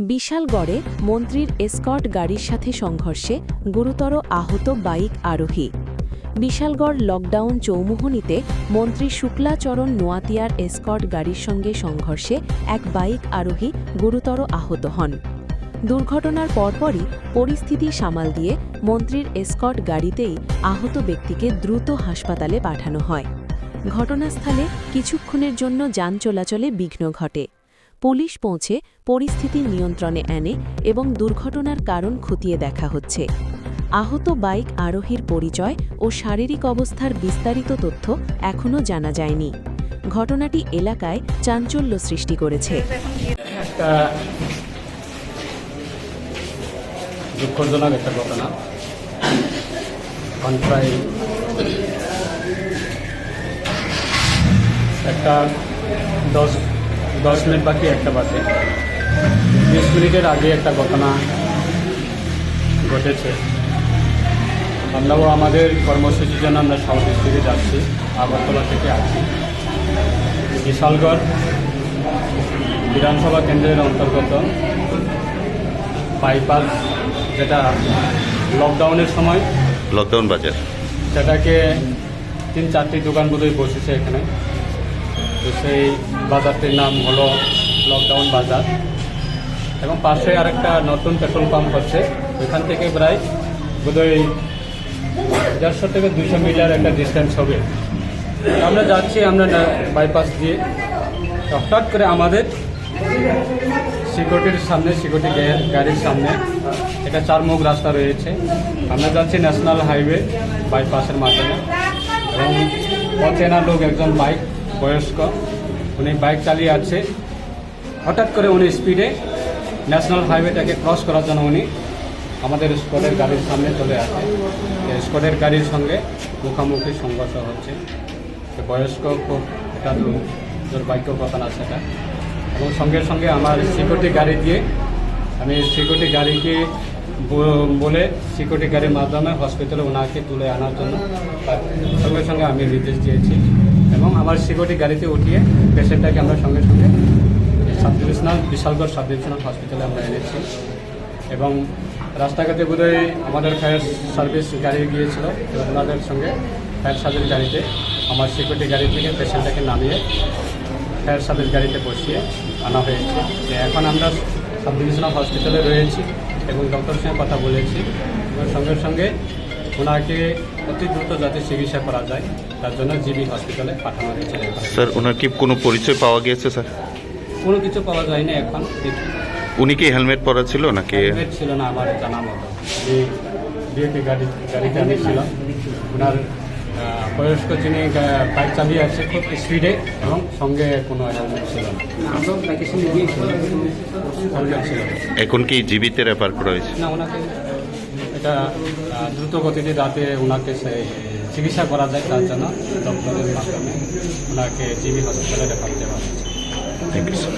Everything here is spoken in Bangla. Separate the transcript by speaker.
Speaker 1: বিশালগড়ে মন্ত্রীর এসকর্ট গাড়ির সাথে সংঘর্ষে গুরুতর আহত বাইক আরোহী। বিশালগড় লকডাউন চৌমুহনীতে মন্ত্রী শুক্লাচরণ নোয়াতিয়ার এসকর্ট গাড়ির সঙ্গে সংঘর্ষে এক বাইক আরোহী গুরুতর আহত হন। দুর্ঘটনার পরপরই পরিস্থিতি সামাল দিয়ে মন্ত্রীর এসকর্ট গাড়িতেই আহত ব্যক্তিকে দ্রুত হাসপাতালে পাঠানো হয়। ঘটনাস্থলে কিছুক্ষণের জন্য যান চলাচলে বিঘ্ন ঘটে। পুলিশ পৌঁছে পরিস্থিতি নিয়ন্ত্রণে আনে এবং দুর্ঘটনার কারণ খতিয়ে দেখা হচ্ছে। আহত বাইক আরোহীর পরিচয় ও শারীরিক অবস্থার বিস্তারিত তথ্য এখনও জানা যায়নি। ঘটনাটি এলাকায় চাঞ্চল্য সৃষ্টি করেছে।
Speaker 2: দুঃখজনক একটা ঘটনা। প্রায় একটা 10 মিনিট বাকি একটা বাজে 20 মিনিটের আগে একটা ঘটনা ঘটেছে। আমরাও আমাদের কর্মসূচির জন্য আমরা সাউথ ডিস্ট্রিক্টে যাচ্ছি, আগরতলা থেকে আছি। বিশালগড় বিধানসভা কেন্দ্রের অন্তর্গত বাইপাস, যেটা লকডাউনের সময়
Speaker 3: লকডাউন বাজার,
Speaker 2: সেটাকে 3-4টি দোকান বোধহয় বসেছে এখানে। তো সেই বাজারটির নাম হলো লকডাউন বাজার এবং পাশে আরেকটা নতুন পেট্রোল পাম্প হচ্ছে। ওইখান থেকে প্রায় বোধহয় 150 থেকে 200 মিটার একটা ডিস্টেন্স হবে। আমরা যাচ্ছি, আমরা বাইপাস দিয়ে হঠাৎ করে আমাদের সিকিউরিটির সামনে, সিকিউরিটি গাড়ির সামনে এটা 4 মুখ রাস্তা রয়েছে। আমরা যাচ্ছি ন্যাশনাল হাইওয়ে বাইপাসের মাধ্যমে এবং অচেনা লোক একজন বাইক, বয়স্ক, উনি বাইক চালিয়ে আছে। হঠাৎ করে উনি স্পিডে ন্যাশনাল হাইওয়েটাকে ক্রস করার জন্য উনি আমাদের স্কোয়াডের গাড়ির সামনে চলে আসে। স্কোয়াডের গাড়ির সঙ্গে মুখোমুখি সংঘর্ষ হচ্ছে। বয়স্ক খুব এটা দুর্ভাগ্য ঘটনা সেটা। এবং সঙ্গে সঙ্গে আমার সিকিউরিটি গাড়ি দিয়ে আমি সিকিউরিটি গাড়িকে বলে সিকিউরিটি গাড়ির মাধ্যমে হসপিটালে ওনাকে তুলে আনার জন্য সঙ্গে সঙ্গে আমি নির্দেশ দিয়েছি এবং আমার সিকিউরিটি গাড়িতে উঠিয়ে পেশেন্টটাকে আমরা সঙ্গে সঙ্গে বিশালগড় সাব ডিভিশনাল হসপিটালে আমরা এনেছি। এবং রাস্তাঘাটে বোধহয় আমাদের ফায়ার সার্ভিস গাড়ি গিয়েছিল এবং ওনাদের সঙ্গে ফায়ার সার্ভিস গাড়িতে আমার সিকিউরিটি গাড়ি থেকে পেশেন্টটাকে নামিয়ে ফায়ার সার্ভিস গাড়িতে বসিয়ে আনা হয়েছে। এখন আমরা সাব ডিভিশনাল হসপিটালে রয়েছি এবং ডক্টরের সঙ্গে কথা বলেছি এবং সঙ্গে সঙ্গে ওনাকে অতি দ্রুত যাতে চিকিৎসা করা যায় তার জন্য জিবি হসপিটালে পাঠানো হয়েছে।
Speaker 3: স্যার, ওনার কি কোনো পরিচয় পাওয়া গিয়েছে? স্যার, কোনো
Speaker 2: কিছু পাওয়া যায়নি এখন।
Speaker 3: উনি কি হেলমেট পরা ছিল নাকি?
Speaker 2: হেলমেট ছিল না আমার জানা মতো। বিএপি গাড়িতে আমি ছিলাম। ওনার বয়স্ক যিনি বাইক চালিয়ে আছে খুব স্পিডে এবং সঙ্গে কোনো হেলমেট ছিল না। হেলমেট ছিল।
Speaker 3: এখন কি জীবিতে রেফার করা হয়েছে?
Speaker 2: না, ওনাকে এটা দ্রুত গতিতে যাতে ওনাকে চিকিৎসা করা যায় তার জন্য ডক্টরের মাধ্যমে ওনাকে জিবি হসপিটালে রেফার দেওয়া হয়েছে।
Speaker 3: Thank you sir.